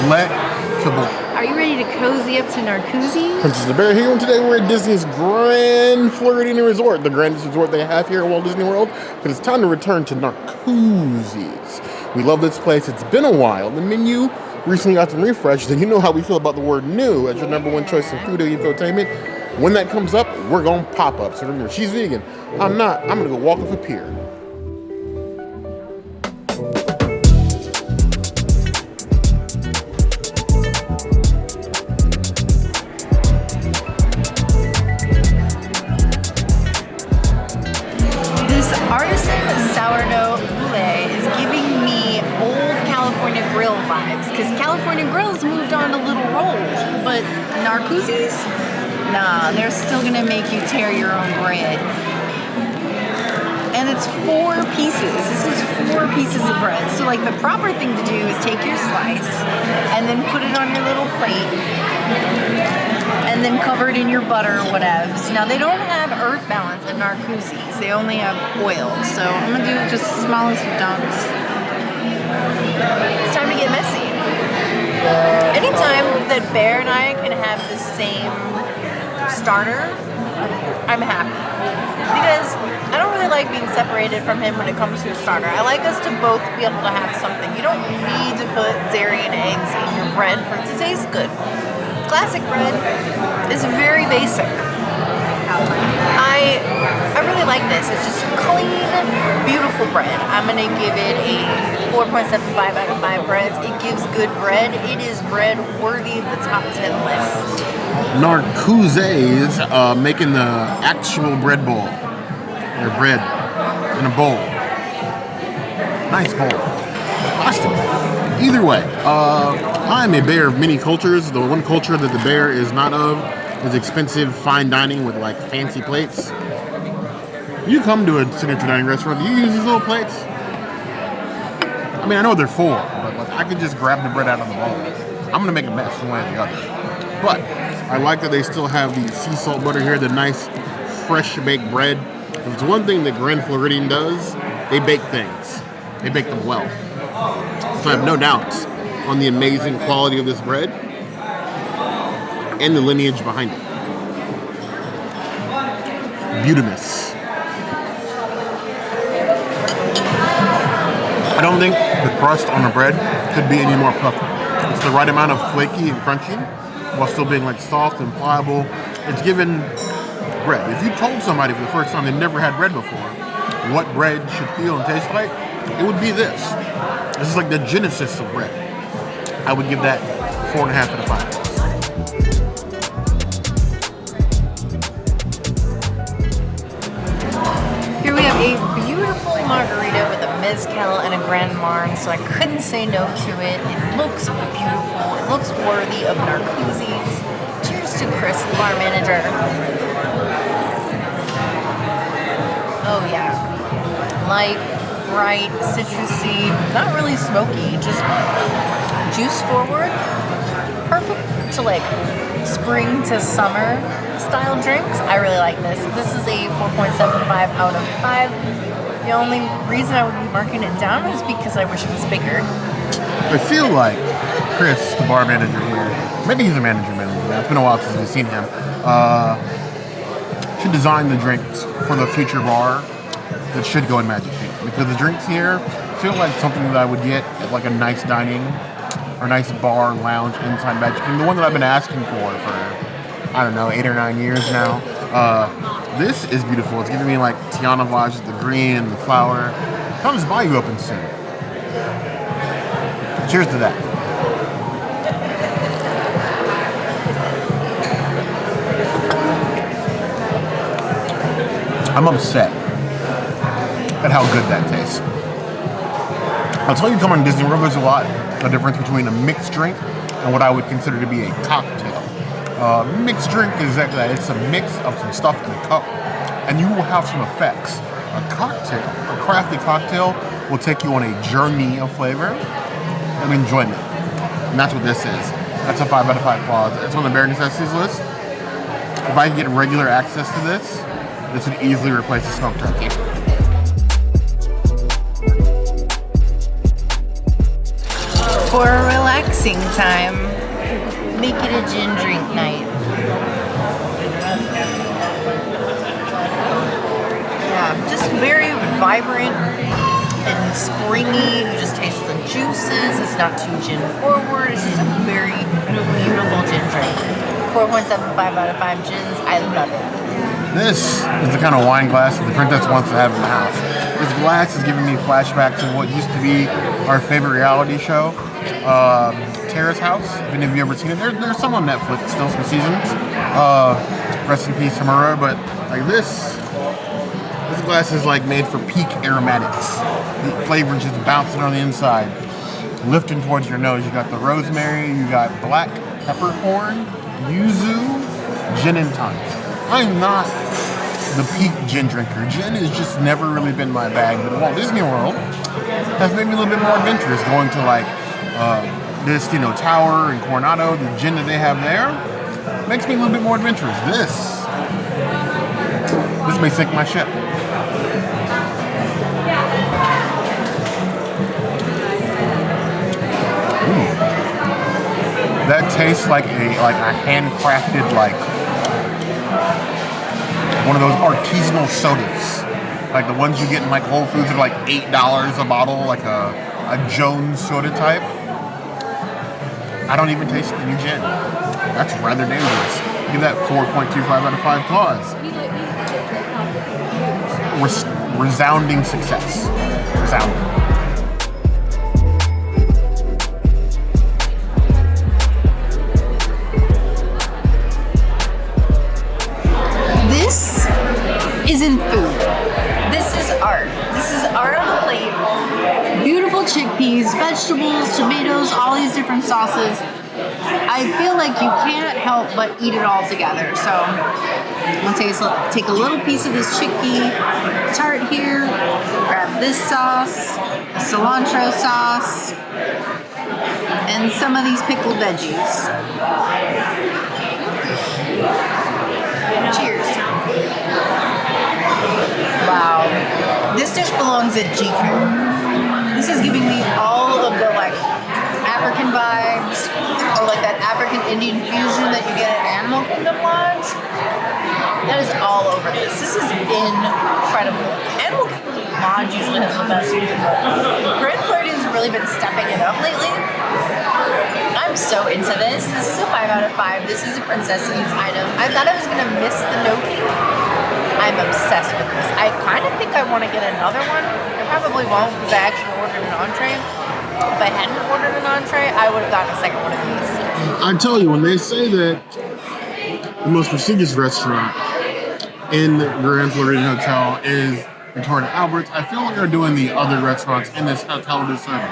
Delectable. Are you ready to cozy up to Narcoossee? Princess the Bear here, and today we're at Disney's Grand Floridian Resort, the grandest resort they have here at Walt Disney World, but it's time to return to Narcoossee's. We love this place. It's been a while. The menu recently got some refresh, and you know how we feel about the word new as your number one choice in food and infotainment. When that comes up, we're going to pop up. So remember, she's vegan. I'm not. I'm going to go walk off a pier. Sourdough Poulet is giving me old California Grill vibes, because California Grill's moved on to little rolls, but Narcoossee's, nah, they're still gonna make you tear your own bread. And it's 4 pieces. This is 4 pieces of bread. So like the proper thing to do is take your slice and then put it on your little plate and then cover it in your butter or whatever. Now they don't have earth balance at Narcoossee's. They only have oil. So I'm gonna do just the smallest dunks. It's time to get messy. Anytime that Bear and I can have the same starter, I'm happy. Because I don't really like being separated from him when it comes to a starter. I like us to both be able to have something. You don't need to put dairy and eggs in your bread for it to taste good. Classic bread is very basic. I really like this. It's just clean, beautiful bread. I'm gonna give it a 4.75 out of 5 breads. It gives good bread. It is bread worthy of the top 10 list. Narcoossee's making the actual bread bowl. Their bread in a bowl. Nice bowl. Awesome. Either way, I'm a bear of many cultures. The one culture that the bear is not of is expensive fine dining with like fancy plates. You come to a signature dining restaurant, do you use these little plates? I mean, I know they're full, but like, I could just grab the bread out of the bowl. I'm gonna make a mess one way or the other. But I like that they still have the sea salt butter here, the nice fresh baked bread. If it's one thing that Grand Floridian does, they bake things. They bake them well. So I have no doubts on the amazing quality of this bread and the lineage behind it. Beautimous. I don't think the crust on the bread could be any more puffy. It's the right amount of flaky and crunchy while still being like soft and pliable. It's given bread. If you told somebody for the first time they've never had bread before what bread should feel and taste like, it would be this. This is like the genesis of bread. I would give that 4.5 out of 5. Here we have a beautiful margarita with a Mezcal and a Grand Marnier, so I couldn't say no to it. It looks beautiful. It looks worthy of Narcoossee's. Cheers to Chris, the bar manager. Oh yeah. Light, bright, citrusy, not really smoky, just juice forward. Perfect to like spring to summer style drinks. I really like this. This is a 4.75 out of 5. The only reason I would be marking it down is because I wish it was bigger. I feel like Chris, the bar manager here, maybe he's a manager. It's been a while since we've seen him. Should design the drinks for the future bar that should go in Magic Kingdom, because the drinks here feel like something that I would get at like a nice dining or nice bar lounge inside Magic Kingdom. The one that I've been asking for I don't know, 8 or 9 years now. This is beautiful. It's giving me like Tiana vibes with the green and the flower. Tom's Bayou open soon. Cheers to that. I'm upset at how good that tastes. I'll tell you, come on Disney World, there's a lot of difference between a mixed drink and what I would consider to be a cocktail. Mixed drink is exactly that. It's a mix of some stuff in a cup, and you will have some effects. A cocktail, a crafty cocktail, will take you on a journey of flavor and enjoyment. And that's what this is. That's a 5 out of 5 clause. It's on the bare necessities list. If I could get regular access to this would easily replace the smoked turkey. For a relaxing relaxing time. Make it a gin drink night. Yeah, just very vibrant and springy. You just taste the juices. It's not too gin forward. It's just a very beautiful gin drink. 4.75 out of 5 gins. I love it. This is the kind of wine glass that the princess wants to have in the house. This glass is giving me flashbacks of what used to be our favorite reality show, Terrace House. If any of you ever seen it, there's some on Netflix, still some seasons. Rest in peace, Hamura. But like this glass is like made for peak aromatics. The flavor just bouncing on the inside, lifting towards your nose. You got the rosemary, you got black peppercorn, yuzu, gin and tonic. I'm not the peak gin drinker. Gin has just never really been my bag, but Walt Disney World has made me a little bit more adventurous. Going to like this, Tower in Coronado, the gin that they have there makes me a little bit more adventurous. This may sink my ship. That tastes like a handcrafted one of those artisanal sodas, like the ones you get in like Whole Foods are like $8 a bottle, like a Jones soda type. I don't even taste the new gin. That's rather dangerous. Give that 4.25 out of 5 claws. Resounding success. Resounding. This isn't food. This is art. This is art on the plate. Beautiful chickpeas, vegetables, tomatoes, all these different sauces. I feel like you can't help but eat it all together. So I'm gonna take a little piece of this chickpea tart here, grab this sauce, the cilantro sauce, and some of these pickled veggies. Cheers. Wow. This dish belongs at GQ. This is giving me all of the African vibes, or like that African Indian fusion that you get at Animal Kingdom Lodge. That is all over this. This is incredible. Animal Kingdom Lodge usually has the best food, but Floridian's really been stepping it up lately. I'm so into this. This is a 5 out of 5. This is a Princess's item. I thought I was going to miss the gnocchi. I'm obsessed with this. I kind of think I want to get another one. I probably won't because I actually ordered an entree. If I hadn't ordered an entree, I would have gotten a second one of these. I tell you, when they say that the most prestigious restaurant in the Grand Floridian Hotel is Victoria and Albert's, I feel like they're doing the other restaurants in this hotel a disservice.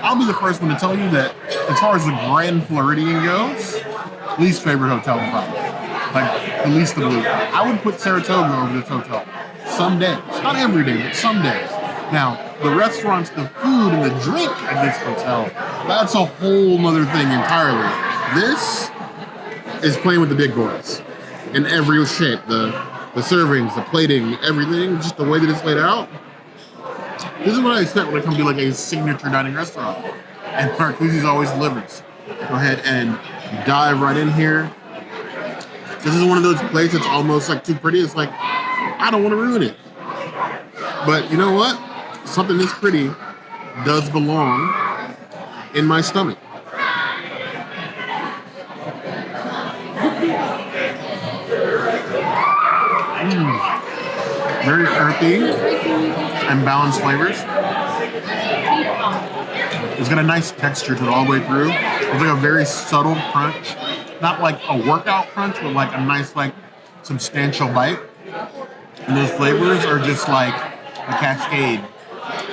I'll be the first one to tell you that as far as the Grand Floridian goes, least favorite hotel in Florida. Like, the least of the least. I would put Saratoga over this hotel. Some days. Not every day, but some days. Now, the restaurants, the food, and the drink at this hotel, that's a whole nother thing entirely. This is playing with the big boys in every shape. The servings, the plating, everything, just the way that it's laid out. This is what I expect when I come to like a signature dining restaurant. And Narcoossee's always delivers. Go ahead and dive right in here. This is one of those plates that's almost like too pretty. It's like, I don't want to ruin it. But you know what? Something this pretty does belong in my stomach. Very earthy and balanced flavors. It's got a nice texture to it all the way through. It's like a very subtle crunch. Not like a workout crunch, but like a nice, like, substantial bite. And those flavors are just like a cascade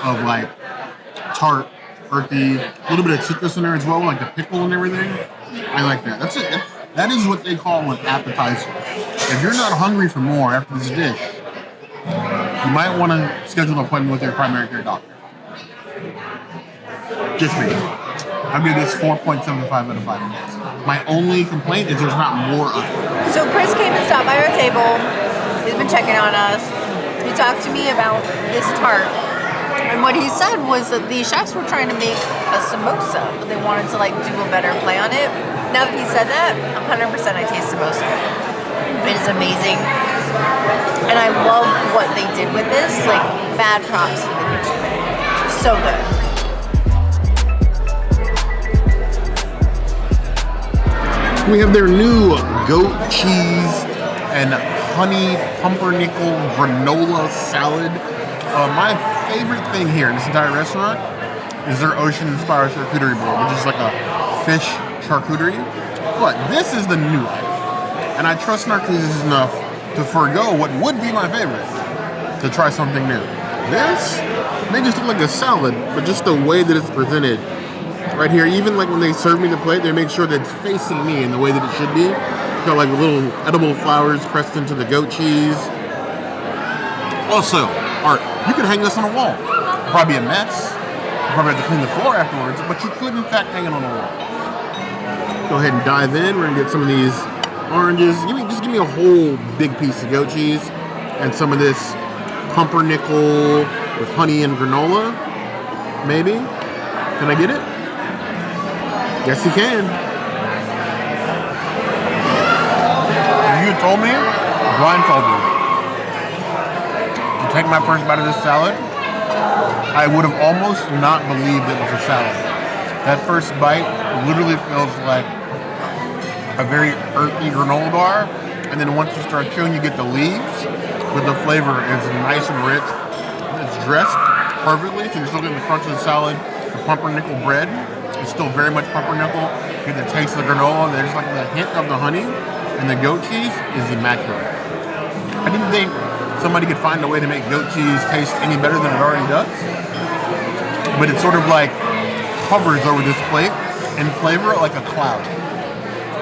of like tart, earthy, a little bit of citrus in there as well, like the pickle and everything. I like that. That's it. That is what they call an appetizer. If you're not hungry for more after this dish, you might want to schedule an appointment with your primary care doctor. Just me. I'll give this 4.75 out of 5. My only complaint is there's not more of it. So Chris came and stopped by our table. He's been checking on us. He talked to me about this tart. And what he said was that the chefs were trying to make a samosa, but they wanted to like do a better play on it. Now that he said that, 100% I taste samosa. It is amazing. And I love what they did with this. Like, mad props to the kitchen. So good. We have their new goat cheese and honey pumpernickel granola salad. My favorite thing here in this entire restaurant is their ocean-inspired charcuterie board, which is like a fish charcuterie. But this is the new item. And I trust Narcoossee enough to forego what would be my favorite to try something new. This may just look like a salad, but just the way that it's presented right here, even like when they serve me the plate, they make sure that it's facing me in the way that it should be. Got like little edible flowers pressed into the goat cheese. Also, Art, you could hang this on a wall. It'd probably be a mess. You probably have to clean the floor afterwards, but you could in fact hang it on a wall. Go ahead and dive in. We're gonna get some of these oranges. Just give me a whole big piece of goat cheese and some of this pumpernickel with honey and granola. Maybe. Can I get it? Yes, you can. If you had told me, blindfolded, to take my first bite of this salad, I would have almost not believed it was a salad. That first bite literally feels like a very earthy granola bar, and then once you start chewing, you get the leaves, but the flavor is nice and rich. It's dressed perfectly, so you're still getting the crunch of the salad. The pumpernickel bread is still very much pumpernickel. You get the taste of the granola, and there's like the hint of the honey, and the goat cheese is immaculate. I didn't think somebody could find a way to make goat cheese taste any better than it already does, but it sort of like hovers over this plate in flavor like a cloud.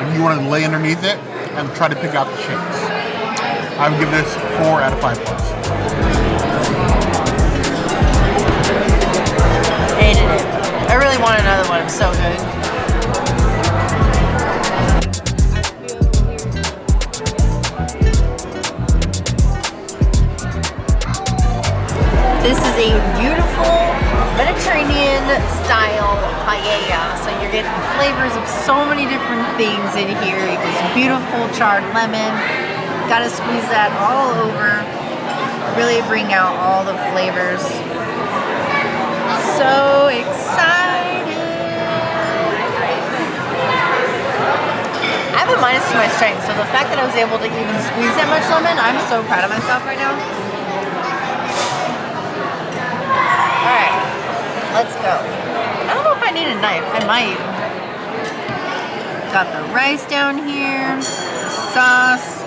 If you want to lay underneath it and try to pick out the shapes. I would give this 4 out of 5 plus. Hated it. I really want another one. It's so good. This is a beautiful Mediterranean style paella. So you're getting flavors of so many different things in here. This beautiful charred lemon. Gotta squeeze that all over. Really bring out all the flavors. So excited. I have a minus to my strength, so the fact that I was able to even squeeze that much lemon, I'm so proud of myself right now. Alright, let's go. I don't know if I need a knife. I might. Got the rice down here, the sauce.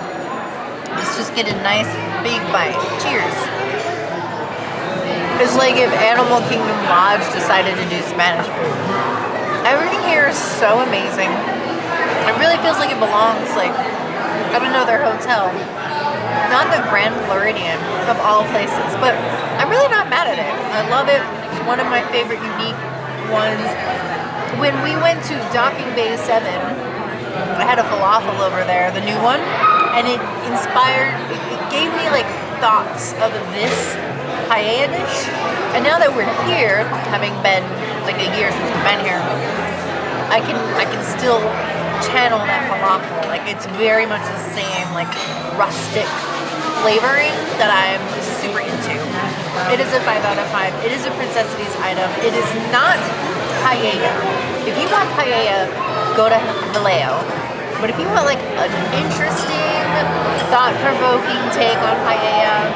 Let's just get a nice big bite. Cheers. It's like if Animal Kingdom Lodge decided to do Spanish food. Everything here is so amazing. It really feels like it belongs, like, I don't know, their hotel. Not the Grand Floridian of all places, but I'm really not mad at it. I love it. It's one of my favorite unique ones. When we went to Docking Bay 7, I had a falafel over there, the new one, and it inspired, it gave me like thoughts of this paella dish. And now that we're here, having been like a year since we've been here, I can still channel that falafel. Like, it's very much the same like rustic flavoring that I'm super into. It is a 5 out of 5. It is a Princess Cities item. It is not paella. If you want paella, go to Vallejo. But if you want like an interesting, thought-provoking take on paella,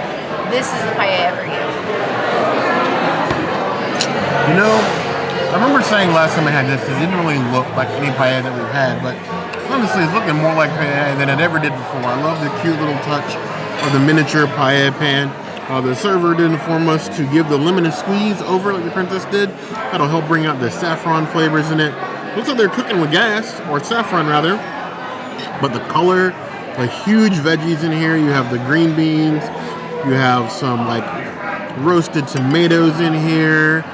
this is the paella for you. You know, I remember saying last time I had this, it didn't really look like any paella that we've had, but honestly, it's looking more like paella than it ever did before. I love the cute little touch of the miniature paella pan. The server did inform us to give the lemon a squeeze over like the princess did. That'll help bring out the saffron flavors in it. Looks like they're cooking with gas, or saffron rather. But the color, the huge veggies in here. You have the green beans. You have some like roasted tomatoes in here.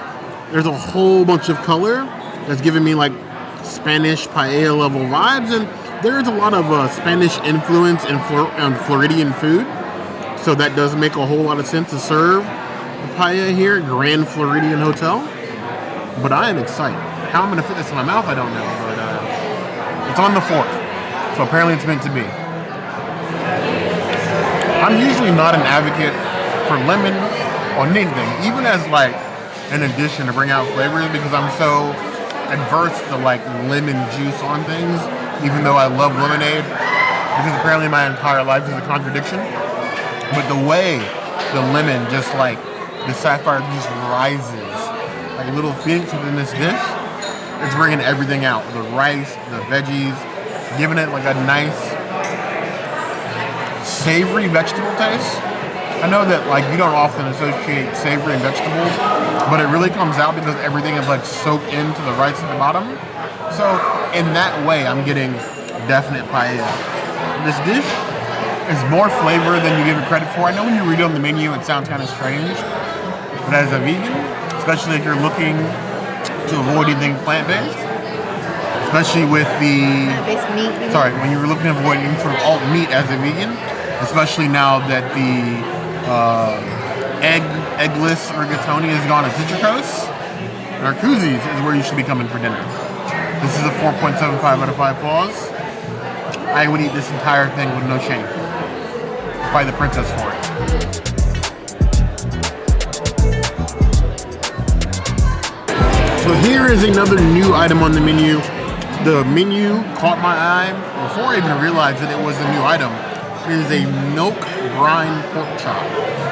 There's a whole bunch of color that's giving me like Spanish paella level vibes. And there's a lot of Spanish influence in Floridian food. So that does make a whole lot of sense to serve paella here at Grand Floridian Hotel, but I am excited. How I'm going to fit this in my mouth, I don't know, but it's on the 4th, so apparently it's meant to be. I'm usually not an advocate for lemon on anything, even as like an addition to bring out flavors, because I'm so adverse to like lemon juice on things, even though I love lemonade, because apparently my entire life is a contradiction. But the way the lemon just like the sapphire juice rises like a little phoenix within this dish, it's bringing everything out. The rice, the veggies, giving it like a nice savory vegetable taste. I know that like you don't often associate savory and vegetables, but it really comes out because everything is like soaked into the rice at the bottom. So in that way, I'm getting definite paella. This dish is more flavor than you give it credit for. I know when you read it on the menu, it sounds kind of strange, but as a vegan, especially if you're looking to avoid anything plant-based, especially with the when you were looking to avoid any sort of alt meat as a vegan, especially now that the eggless rigatoni has gone to Citricose, Narcoossee is where you should be coming for dinner. This is a 4.75 out of 5 claws. I would eat this entire thing with no shame. Fight the princess for it. So here is another new item on the menu. The menu caught my eye before I even realized that it was a new item. It is a milk brine pork chop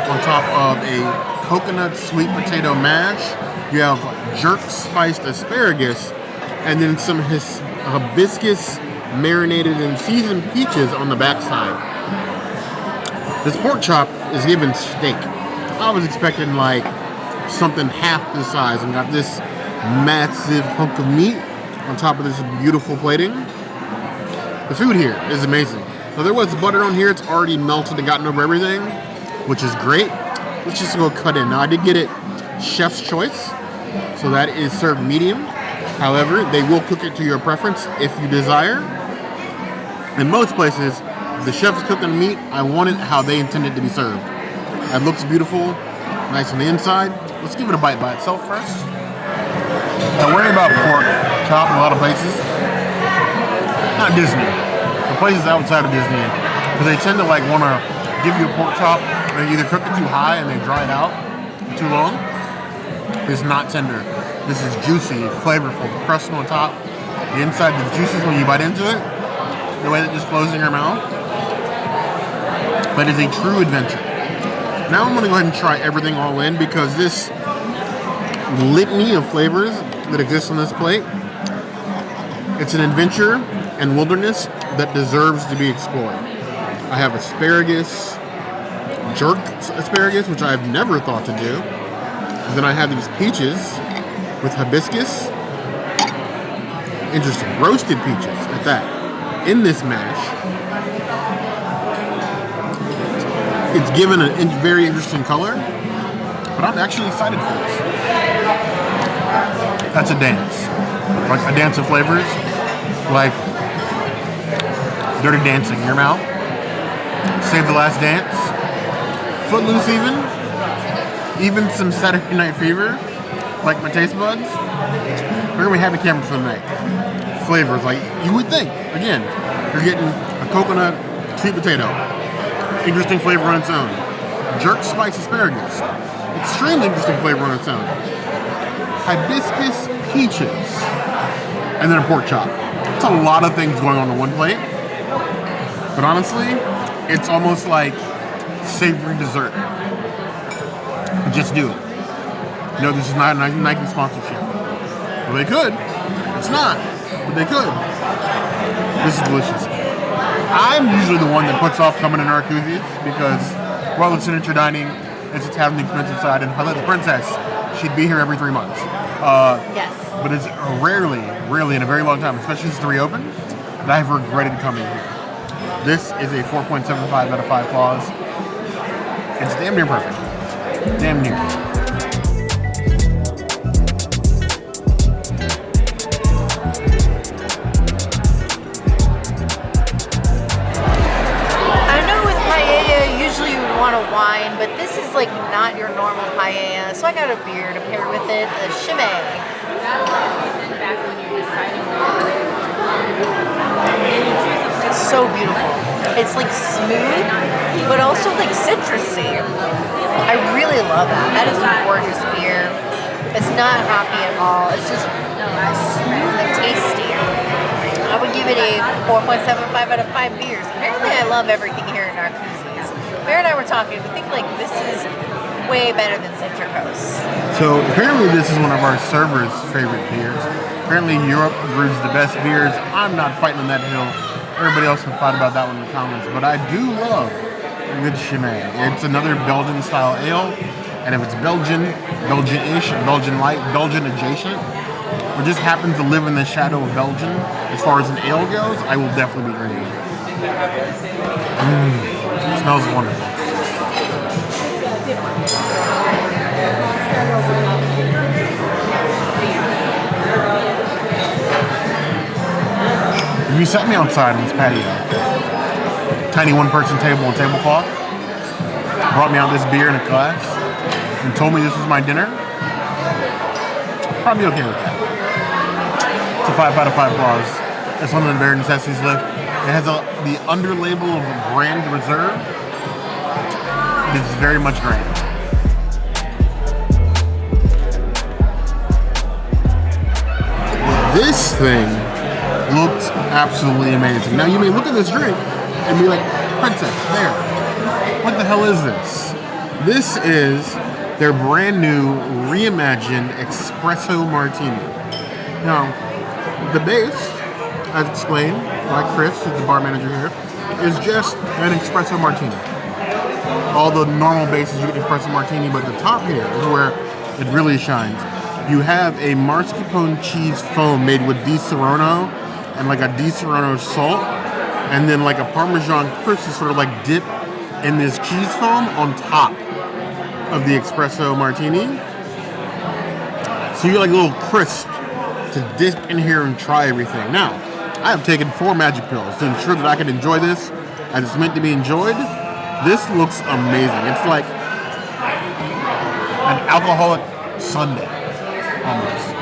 on top of a coconut sweet potato mash. You have jerk spiced asparagus and then some hibiscus marinated and seasoned peaches on the backside. This pork chop is given steak. I was expecting like something half the size, and got this massive hunk of meat on top of this beautiful plating. The food here is amazing. So there was butter on here. It's already melted and gotten over everything, which is great. Let's just go cut in. Now I did get it chef's choice, so that is served medium. However, they will cook it to your preference if you desire. In most places, the chef's cooking the meat. I want it how they intended to be served. It looks beautiful, nice on the inside. Let's give it a bite by itself first. I worry about pork chop in a lot of places. Not Disney. The places outside of Disney, because they tend to like want to give you a pork chop. They either cook it too high and they dry it out too long. It's not tender. This is juicy, flavorful. The crust on top, the inside, the juices when you bite into it, the way that just flows in your mouth. But it's a true adventure. Now I'm going to go ahead and try everything all in, because this litany of flavors that exists on this plate, it's an adventure and wilderness that deserves to be explored. I have asparagus, jerked asparagus, which I've never thought to do. And then I have these peaches with hibiscus. Interesting. Roasted peaches at that. In this mash. It's given a very interesting color, but I'm actually excited for this. That's a dance. Like a dance of flavors. Like Dirty Dancing in your mouth. Save the Last Dance. Footloose even some Saturday Night Fever, like my taste buds. We're gonna be happy cameras for the night. Flavors, like you would think. Again, you're getting a coconut sweet potato. Interesting flavor on its own. Jerk spiced asparagus. Extremely interesting flavor on its own. Hibiscus peaches. And then a pork chop. It's a lot of things going on one plate. But honestly, it's almost like savory dessert. Just do it. No, this is not a Nike sponsorship. Well, they could. It's not. But they could. This is delicious. I'm usually the one that puts off coming to Narcoossee because, well, it's signature dining. It's Italian expensive side. And if I let the princess, she'd be here every 3 months. Yes. But it's rarely in a very long time, especially since it's reopened, that I've regretted coming here. This is a 4.75 out of 5 claws. It's damn near perfect. Damn near. I know with paella, usually you would want want a wine, but this is like not your normal paella. So I got a beer to pair with it, a Chimay. It's so beautiful. It's like smooth, but also like citrusy. I really love that. That is a gorgeous beer. It's not hoppy at all. It's just smooth and tasty. I would give it a 4.75 out of 5 beers. Apparently I love everything here in Narcoossee's. Bear and I were talking. We think like this is way better than Citricos. So apparently this is one of our servers' favorite beers. Apparently Europe brews the best beers. I'm not fighting on that hill. Everybody else can fight about that one in the comments. But I do love a good Chimay. It's another Belgian style ale. And if it's Belgian, Belgian-ish, Belgian light, Belgian adjacent, or just happens to live in the shadow of Belgium, as far as an ale goes, I will definitely be drinking it. It smells wonderful. If you sat me outside on this patio, tiny one-person table and tablecloth, brought me out this beer in a glass, and told me this was my dinner, probably okay with that. It's a 5 out of 5 clause. It's on the bare necessities list. It has the under label of Grand Reserve. It's very much grand. This thing looks absolutely amazing. Now you may look at this drink and be like, Princess, there. What the hell is this? This is their brand new reimagined espresso martini. Now, the base, as explained by Chris, who's the bar manager here, is just an espresso martini. All the normal bases you get espresso martini, but the top here is where it really shines. You have a mascarpone cheese foam made with Di Serrano and like a Di Serrano salt, and then like a Parmesan crisp is sort of like dip in this cheese foam on top of the espresso martini. So you get like a little crisp to dip in here and try everything. Now, I have taken 4 magic pills to ensure that I can enjoy this as it's meant to be enjoyed. This looks amazing. It's like an alcoholic sundae, almost.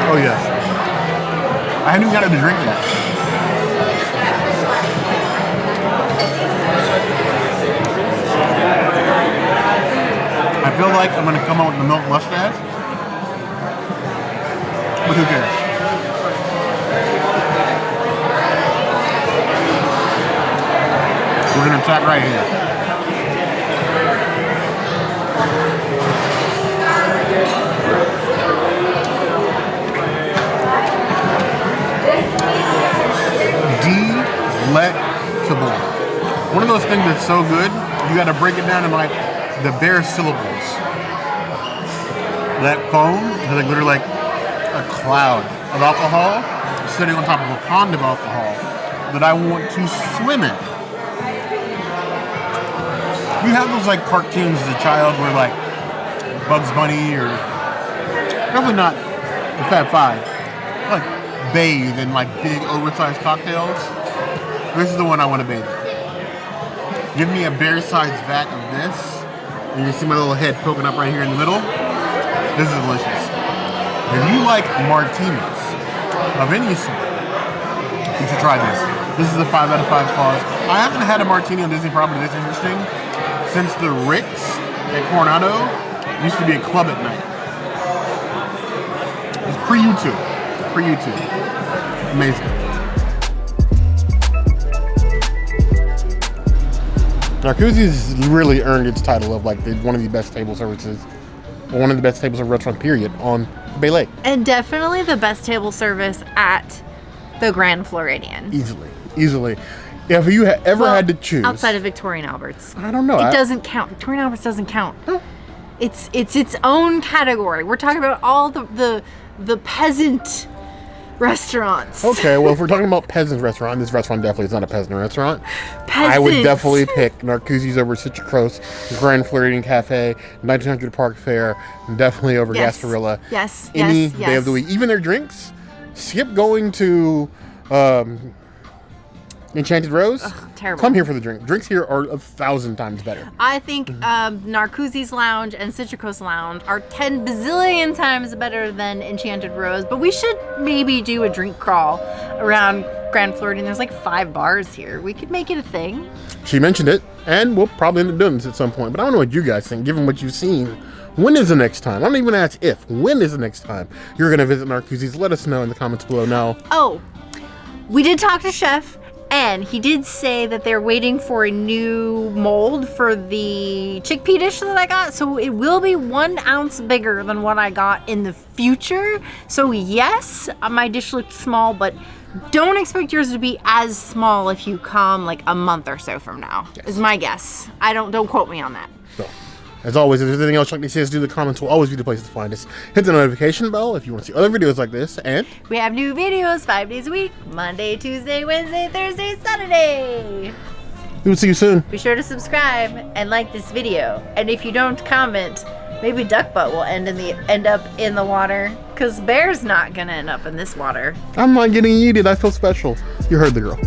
Oh yes. I haven't even gotten to drink yet. I feel like I'm going to come out with the milk mustache, but who cares? We're going to attack right here. Delectable. One of those things that's so good, you got to break it down in like the bare syllables. That foam is like literally like a cloud of alcohol sitting on top of a pond of alcohol that I want to swim in. You have those like cartoons as a child where like Bugs Bunny or definitely not the Fab Five, like bathe in like big oversized cocktails. This is the one I want to bathe in. Give me a bear-sized vat of this. And you see my little head poking up right here in the middle. This is delicious. If you like martinis of any sort, you should try this. This is a 5 out of 5 clause. I haven't had a martini on Disney property this interesting since the Rick's at Coronado used to be a club at night. It's pre-YouTube. Pre-YouTube. Amazing. Narcoossee's really earned its title of like one of the best table services, or one of the best table service restaurants, period, on Bay Lake. And definitely the best table service at the Grand Floridian. Easily. If you ever had to choose, outside of Victorian Albert's, I don't know. It doesn't count. Victorian Albert's doesn't count. No. It's its own category. We're talking about all the peasant restaurants. Okay, well, if we're talking about peasant restaurant, this restaurant definitely is not a peasant restaurant. Peasant. I would definitely pick Narcoossee's over Citricos, Grand Floridian Cafe, 1900 Park Fair, and definitely over Gasparilla. Yes. Any day of the week. Even their drinks, skip going to Enchanted Rose? Ugh, terrible. Come here for the drink. Drinks here are 1,000 times better. I think Narcoossee's Lounge and Citrico's Lounge are 10 bazillion times better than Enchanted Rose, but we should maybe do a drink crawl around Grand Floridian. There's like 5 bars here. We could make it a thing. She mentioned it, and we'll probably end up doing this at some point, but I don't know what you guys think, given what you've seen. When is the next time? I don't even ask if. When is the next time you're going to visit Narcoossee's? Let us know in the comments below now. Oh, we did talk to Chef, and he did say that they're waiting for a new mold for the chickpea dish that I got. So it will be 1 ounce bigger than what I got in the future. So yes, my dish looked small, but don't expect yours to be as small if you come like a month or so from now, is my guess. Don't quote me on that. So, as always, if there's anything else Chutney says, do the comments will always be the place to find us. Hit the notification bell if you want to see other videos like this, and we have new videos 5 days a week, Monday, Tuesday, Wednesday, Thursday, Saturday. we will see you soon. Be sure to subscribe and like this video. And if you don't comment, maybe duck butt will end up in the water, because bear's not gonna end up in this water. I'm not getting yeeted. I feel special. You heard the girl.